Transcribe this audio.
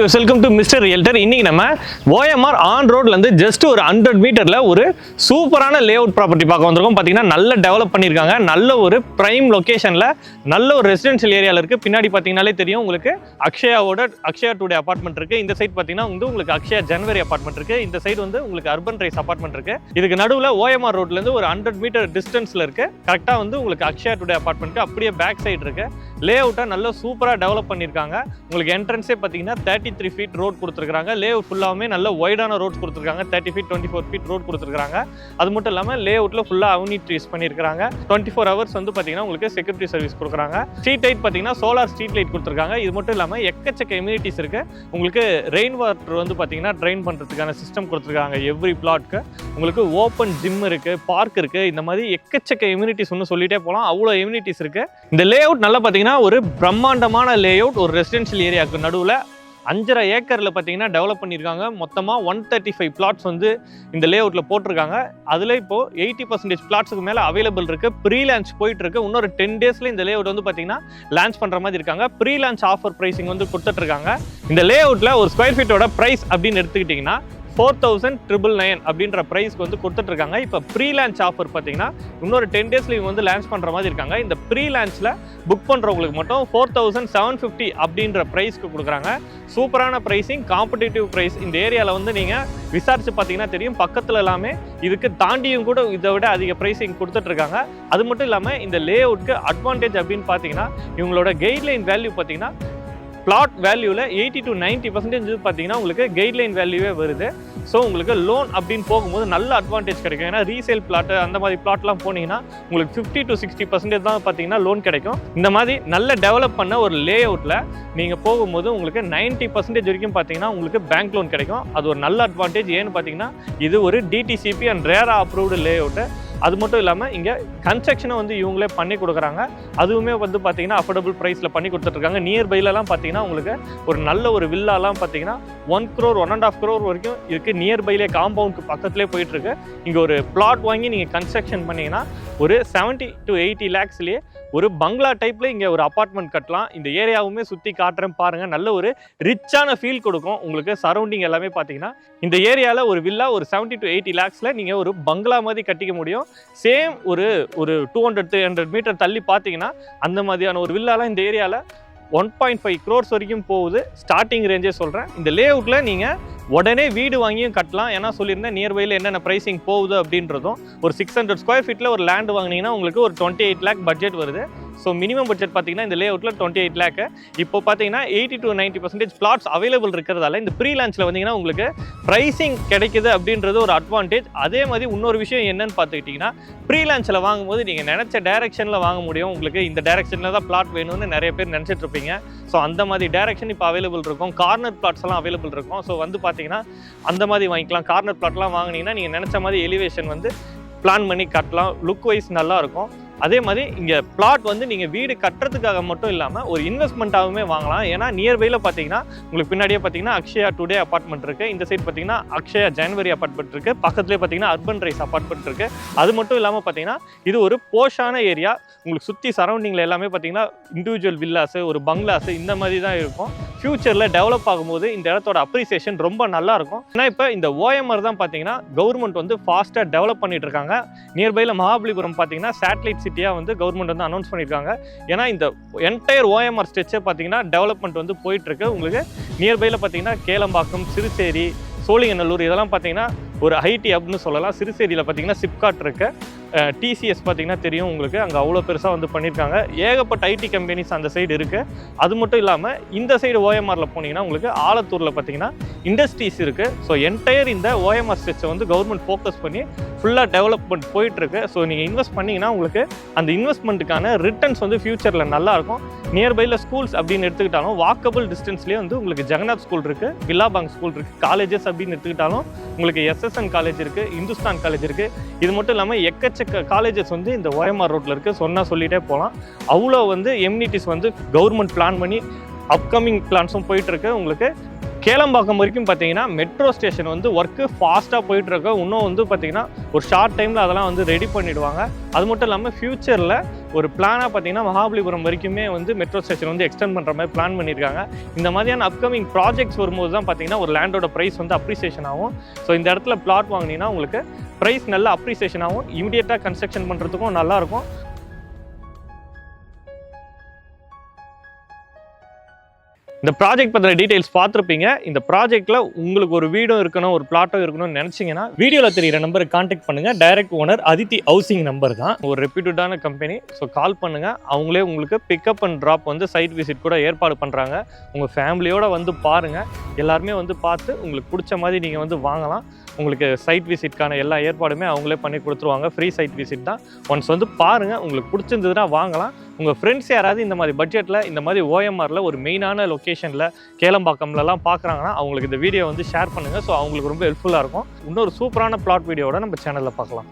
viewers, welcome to Mr. Realtor. இன்னைக்கு நம்ம OMR on roadல இருந்து just ஒரு 100 மீட்டர்ல ஒரு சூப்பரான லேஅவுட் ப்ராப்பர்ட்டி பார்க்க வந்திருக்கோம். பாத்தீங்கன்னா நல்ல டெவலப் பண்ணிருக்காங்க. நல்ல ஒரு பிரைம் லொகேஷன்ல நல்ல ஒரு ரெசிடென்ஷியல் ஏரியால இருக்கு. பின்னாடி பாத்தீங்கன்னாலே தெரியும் உங்களுக்கு அக்ஷயா டுடே அபார்ட்மெண்ட் இருக்கு. இந்த சைடு பாத்தீங்கன்னா உங்களுக்கு அக்ஷயா ஜனவரி அபார்ட்மெண்ட் இருக்கு. இந்த சைடு வந்து உங்களுக்கு அர்பன் ரைஸ் அபார்ட்மெண்ட் இருக்கு. இதுக்கு நடுவுல OMR ரோட்ல இருந்து ஒரு 100 மீட்டர் டிஸ்டன்ஸ்ல இருக்கு. கரெக்டா வந்து உங்களுக்கு அக்ஷயா டுடே அபார்ட்மெண்ட் அப்படியே பேக் சைடு இருக்கு. லேஅவுட்டா நல்ல சூப்பரா டெவலப் பண்ணிருக்காங்க. உங்களுக்கு என்ட்ரன்ஸே பாத்தீங்கன்னா 33 ஃபீட் ரோட் கொடுத்துருக்காங்க. லேஅவுட் ஃபுல்லாமே நல்ல வைடான ரோட்ஸ் கொடுத்துருக்காங்க. 30 ஃபீட் 24 ஃபீட் ரோட் கொடுத்துருக்காங்க. அது மட்டும் இல்லாமல் லேஅவுட்ல ஃபுல்லா அவனி ட்ரீஸ் பண்ணியிருக்காங்க. 24 ஹவர்ஸ் வந்து பார்த்தீங்கன்னா உங்களுக்கு செக்யூரிட்டி சர்வீஸ் கொடுக்குறாங்க. ஸ்ட்ரீட் லைட் பார்த்தீங்கன்னா சோலார் ஸ்ட்ரீட் லைட் கொடுத்துருக்காங்க. இது மட்டும் இல்லாமல் எக்கச்சக்க எம்யூனிட்டிஸ் இருக்கு. உங்களுக்கு ரெயின் வாட்டர் வந்து பார்த்தீங்கன்னா ட்ரைன் பண்ணுறதுக்கான சிஸ்டம் கொடுத்துருக்காங்க. எவ்ரி பிளாட்க்கு உங்களுக்கு ஓப்பன் ஜிம் இருக்கு, பார்க் இருக்கு. இந்த மாதிரி எக்கச்சக்க எம்யூனிட்டிஸ் ஒன்று சொல்லிட்டே போகலாம். அவ்வளோ எம்யூனிட்டிஸ் இருக்கு. இந்த லேஅவுட் நல்லா பார்த்தீங்கன்னா ஒரு பிரம்மாண்டமான லேஅவுட். ஒரு ரெசிடென்ஷியல் ஏரியாவுக்கு நடுவில் 5.5 ஏக்கரில் பார்த்தீங்கன்னா டெவலப் பண்ணியிருக்காங்க. மொத்தமாக 135 பிளாட்ஸ் வந்து இந்த லேஅவுட்டில் போட்டிருக்காங்க. அதில் இப்போது 80% பிளாட்ஸுக்கு மேலே அவைலபிள் இருக்குது. ப்ரீ லான்ச் போயிட்டு இருக்கு. இன்னொரு 10 டேஸில் இந்த லேஅவுட் வந்து பார்த்தீங்கன்னா லான்ச் பண்ணுற மாதிரி இருக்காங்க. ப்ரீ லான்ச் ஆஃபர் ப்ரைஸிங் வந்து கொடுத்துட்ருக்காங்க. இந்த லேஅவுட்டில் ஒரு ஸ்கொயர் ஃபீட்டோட ப்ரைஸ் அப்படின்னு எடுத்துக்கிட்டிங்கன்னா 4,999 அப்படின்ற ப்ரைஸ்க்கு வந்து கொடுத்துட்ருக்காங்க. இப்போ ப்ரீ லான்ச் ஆஃபர் பார்த்தீங்கன்னா இன்னொரு 10 டேஸில் இவங்க வந்து லான்ச் பண்ணுற மாதிரி இருக்காங்க. இந்த ப்ரீ லான்ச்சில் புக் பண்ணுறவங்களுக்கு மட்டும் 4,750 அப்படின்ற ப்ரைஸ்க்கு கொடுக்குறாங்க. சூப்பரான ப்ரைஸிங், காம்படிட்டிவ் ப்ரைஸ். இந்த ஏரியாவில் வந்து நீங்கள் விசாரித்து பார்த்தீங்கன்னா தெரியும். பக்கத்தில் எல்லாமே இதுக்கு தாண்டியும் கூட இதை விட அதிக ப்ரைஸிங் கொடுத்துட்ருக்காங்க. அது மட்டும் இல்லாமல் இந்த லேஅவுட்க்கு அட்வான்டேஜ் அப்படின்னு பார்த்தீங்கன்னா இவங்களோட கைட்லைன் வேல்யூ பார்த்தீங்கன்னா பிளாட் வேல்யூவில் 80 to 90% பார்த்தீங்கன்னா உங்களுக்கு கைட்லைன் வேல்யூவே வருது. ஸோ உங்களுக்கு லோன் அப்படின்னு போகும்போது நல்ல அட்வான்டேஜ் கிடைக்கும். ஏன்னா ரீசேல் பிளாட்டு அந்த மாதிரி பிளாட்லாம் போனீங்கன்னா உங்களுக்கு 50 to 60% தான் பார்த்தீங்கன்னா லோன் கிடைக்கும். இந்த மாதிரி நல்ல டெவலப் பண்ண ஒரு லேஅவுட்டில் நீங்கள் போகும்போது உங்களுக்கு 90% வரைக்கும் பார்த்தீங்கன்னா உங்களுக்கு பேங்க் லோன் கிடைக்கும். அது ஒரு நல்ல அட்வான்டேஜ். ஏன்னு பார்த்தீங்கன்னா இது ஒரு DTCP அண்ட் ரேரா அப்ரூவ்டு லேஅவுட்டு. அது மட்டும் இல்லாமல் இங்கே கன்ஸ்ட்ரக்ஷனை வந்து இவங்களே பண்ணி கொடுக்குறாங்க. அதுவுமே வந்து பார்த்தீங்கன்னா அஃபோர்டபுள் ப்ரைஸில் பண்ணி கொடுத்துட்ருக்காங்க. நியர்பைலலாம் பார்த்தீங்கன்னா உங்களுக்கு ஒரு நல்ல ஒரு வில்லாலாம் பார்த்தீங்கன்னா 1 crore 1.5 crore வரைக்கும் இருக்குது. நியர்பைலே காம்பவுண்டுக்கு பக்கத்துலேயே போயிட்டுருக்கு. இங்கே ஒரு பிளாட் வாங்கி நீங்கள் கன்ஸ்ட்ரக்ஷன் பண்ணிங்கன்னா ஒரு 70 to 80 lakhsலேயே ஒரு பங்களா டைப்பில் இங்கே ஒரு அப்பார்ட்மெண்ட் கட்டலாம். இந்த ஏரியாவுமே சுற்றி காட்டுறேன் பாருங்கள். நல்ல ஒரு ரிச்சான ஃபீல் கொடுக்கும் உங்களுக்கு. சரௌண்டிங் எல்லாமே பார்த்தீங்கன்னா இந்த ஏரியாவில் ஒரு வில்லா ஒரு 70 to 80 lakhsல நீங்கள் ஒரு பங்களா மாதிரி கட்டிக்க முடியும். சேம் ஒரு 200-300 மீட்டர் தள்ளி பார்த்தீங்கன்னா அந்த மாதிரியான ஒரு வில்லாலாம் இந்த ஏரியாவில் 1.5 crores வரைக்கும் போகுது. ஸ்டார்டிங் ரேஞ்சே சொல்கிறேன். இந்த லேஅவுட்டில் நீங்கள் உடனே வீடு வாங்கியும் கட்டலாம். ஏன்னா சொல்லியிருந்தேன் நியர்பையில் என்னென்ன ப்ரைஸிங் போகுது அப்படின்றதும். ஒரு 600 ஸ்கொயர் ஃபீட்டில் ஒரு லேண்ட் வாங்கினீங்கன்னா உங்களுக்கு ஒரு 28 lakh பட்ஜெட் வருது. ஸோ மினிமம் பட்ஜெட் பார்த்தீங்கன்னா இந்த லேஅவுட்டில் 28 lakh. இப்போ பார்த்தீங்கன்னா 80 to 90% பிளாட்ஸ் அவைலபிள் இருக்கிறதால இந்த ப்ரீ லான்ச்சில் வந்தீங்கன்னா உங்களுக்கு ப்ரைஸிங் கிடைக்குது அப்படின்றது ஒரு அட்வான்டேஜ். அதே மாதிரி இன்னொரு விஷயம் என்னன்னு பார்த்துக்கிட்டிங்கன்னா ப்ரீ லான்ச்சில் வாங்கும்போது நீங்கள் நினச்ச டைரக்ஷனில் வாங்க முடியும். உங்களுக்கு இந்த டைரக்ஷனில் தான் பிளாட் வேணும்னு நிறைய பேர் நினச்சிட்டு இருப்பீங்க. ஸோ அந்த மாதிரி டைரக்ஷன் இப்போ அவைலபிள் இருக்கும். கார்னர் பிளாட்ஸ் எல்லாம் அவைலபிள் இருக்கும். ஸோ வந்து பார்த்தீங்கன்னா அந்த மாதிரி வாங்கிக்கலாம். கார்னர் பிளாட்லாம் வாங்கினீங்கன்னா நீங்கள் நினச்ச மாதிரி எலிவேஷன் வந்து பிளான் பண்ணி கட்டலாம். லுக் வைஸ் நல்லா இருக்கும். அதே மாதிரி இங்கே பிளாட் வந்து நீங்கள் வீடு கட்டுறதுக்காக மட்டும் இல்லாமல் ஒரு இன்வெஸ்ட்மெண்ட்டாகவுமே வாங்கலாம். ஏன்னா நியர்பையில் பார்த்தீங்கன்னா உங்களுக்கு பின்னாடியே பார்த்தீங்கன்னா அக்ஷயா டுடே அபார்ட்மெண்ட் இருக்குது. இந்த சைட் பார்த்தீங்கன்னா அக்ஷயா ஜனவரி அபார்ட்மெண்ட் இருக்குது. பக்கத்துலேயே பார்த்தீங்கன்னா அர்பன் ரைஸ் அபார்ட்மெண்ட் இருக்குது. அது மட்டும் இல்லாமல் பார்த்தீங்கன்னா இது ஒரு போஷான ஏரியா. உங்களுக்கு சுற்றி சரௌண்டிங்கில் எல்லாமே பார்த்தீங்கன்னா இண்டிவிஜுவல் வில்லாஸு, ஒரு பங்களாஸு இந்த மாதிரி தான் இருக்கும். ஃபியூச்சரில் டெவலப் ஆகும்போது இந்த இடத்தோட அப்ரிசியேஷன் ரொம்ப நல்லா இருக்கும். ஏன்னா இப்போ இந்த OMR தான் பார்த்தீங்கன்னா கவர்மெண்ட் வந்து ஃபாஸ்ட்டாக டெவலப் பண்ணிட்டு இருக்காங்க. நியர்பையில் மகாபலிபுரம் பார்த்தீங்கன்னா சேட்டலைட் சிட்டியாக வந்து கவர்மெண்ட் வந்து அனௌன்ஸ் பண்ணியிருக்காங்க. ஏன்னா இந்த என்டையர் OMR ஸ்ட்ரெச்சே பார்த்தீங்கன்னா டெவலப்மெண்ட் வந்து போயிட்டுருக்கு. உங்களுக்கு நியர்பையில் பார்த்தீங்கன்னா கேளம்பாக்கம், சிறுசேரி, சோழிங்கநல்லூர் இதெல்லாம் பார்த்தீங்கன்னா ஒரு ஐடி ஹப்னு சொல்லலாம். சிறுசேரியில் பார்த்தீங்கன்னா சிப்காட் இருக்குது. TCS பார்த்தீங்கன்னா தெரியும் உங்களுக்கு. அங்கே அவ்வளோ பெருசாக வந்து பண்ணியிருக்காங்க. ஏகப்பட்ட ஐடி கம்பெனிஸ் அந்த சைடு இருக்குது. அது மட்டும் இல்லாமல் இந்த சைடு OMRயில் போனீங்கன்னா உங்களுக்கு ஆலத்தூரில் பார்த்தீங்கன்னா இண்டஸ்ட்ரீஸ் இருக்குது. ஸோ என்டையர் இந்த OMR ஸ்ட்ரெச்சை வந்து கவர்மெண்ட் ஃபோக்கஸ் பண்ணி ஃபுல்லாக டெவலப்மெண்ட் போயிட்டுருக்கு. ஸோ நீங்கள் இன்வெஸ்ட் பண்ணிங்கன்னா உங்களுக்கு அந்த இன்வெஸ்ட்மெண்ட்டுக்கான ரிட்டர்ன்ஸ் வந்து ஃபியூச்சரில் நல்லாயிருக்கும். நியர்பையில் ஸ்கூல்ஸ் அப்படின்னு எடுத்துக்கிட்டாலும் வாக்கபிள் டிஸ்டன்ஸ்லேயே வந்து உங்களுக்கு ஜெகநாத் ஸ்கூல் இருக்குது, வில்லாபாங் ஸ்கூல் இருக்குது. காலேஜஸ் அப்படின்னு எடுத்துக்கிட்டாலும் உங்களுக்கு SSN காலேஜ் இருக்குது, இந்துஸ்தான் காலேஜ் இருக்குது. இது மட்டும் இல்லாமல் எக்கச்சக்க காலேஜஸ் வந்து இந்த OMR ரோட்டில் இருக்குது. சொல்லிகிட்டே போகலாம். அவ்வளோ வந்து எம்யூனிட்டிஸ் வந்து கவர்மெண்ட் பிளான் பண்ணி அப்கமிங் பிளான்ஸும் போயிட்டுருக்கு. உங்களுக்கு கேளம்பாக்கம் வரைக்கும் பார்த்தீங்கன்னா மெட்ரோ ஸ்டேஷன் வந்து ஒர்க்கு ஃபாஸ்ட்டாக போயிட்டு இருக்க. இன்னும் வந்து பார்த்தீங்கன்னா ஒரு ஷார்ட் டைமில் அதெல்லாம் வந்து ரெடி பண்ணிவிடுவாங்க. அது மட்டும் இல்லாமல் ஃபியூச்சரில் ஒரு பிளானாக பார்த்தீங்கன்னா மகாபலிபுரம் வரைக்குமே வந்து மெட்ரோ ஸ்டேஷன் வந்து எக்ஸ்டெண்ட் பண்ணுற மாதிரி பிளான் பண்ணியிருக்காங்க. இந்த மாதிரியான அப்கமிங் ப்ராஜெக்ட்ஸ் வரும்போது தான் பார்த்தீங்கன்னா ஒரு லேண்டோட ப்ரைஸ் வந்து அப்ரிசியேஷன் ஆகும். ஸோ இந்த இடத்துல பிளாட் வாங்கினீங்கன்னா உங்களுக்கு ப்ரைஸ் நல்ல அப்ரிசியேஷன் ஆகும். இமீடியட்டாக கன்ஸ்ட்ரக்ஷன் பண்ணுறதுக்கும் நல்லாயிருக்கும். இந்த ப்ராஜெக்ட் பற்றின டீடைல்ஸ் பார்த்துருப்பீங்க. இந்த ப்ராஜெக்ட்டில் உங்களுக்கு ஒரு வீடும் இருக்கணும், ஒரு பிளாட்டும் இருக்கணும்னு நினச்சிங்கன்னா வீடியோவில் தெரிகிற நம்பருக்கு கான்டாக்ட் பண்ணுங்கள். Direct owner Aditi housing number தான், ஒரு ரெப்யூட்டடான கம்பெனி. ஸோ கால் பண்ணுங்கள். அவங்களே உங்களுக்கு பிக்கப் அண்ட் ட்ராப் வந்து சைட் விசிட் கூட ஏற்பாடு பண்ணுறாங்க. உங்கள் ஃபேமிலியோடு வந்து பாருங்கள். எல்லாருமே வந்து பார்த்து உங்களுக்கு பிடிச்ச மாதிரி நீங்கள் வந்து வாங்கலாம். உங்களுக்கு சைட் விசிட்கான எல்லா ஏற்பாடுமே அவங்களே பண்ணி கொடுத்துருவாங்க. ஃப்ரீ சைட் விசிட் தான். ஒன்ஸ் வந்து பாருங்கள், உங்களுக்கு பிடிச்சிருந்ததுன்னா வாங்கலாம். உங்கள் ஃப்ரெண்ட்ஸ் யாராவது இந்த மாதிரி பட்ஜெட்டில் இந்த மாதிரி ஓஎம்ஆரில் ஒரு மெயினான லொக்கேஷனில் கேளம்பாக்கம்லலாம் பார்க்குறாங்கன்னா அவங்களுக்கு இந்த வீடியோ வந்து ஷேர் பண்ணுங்கள். ஸோ அவங்களுக்கு ரொம்ப ஹெல்ப்ஃபுல்லாக இருக்கும். இன்னொரு சூப்பரான பிளாட் வீடியோவோட நம்ம சேனலில் பார்க்கலாம்.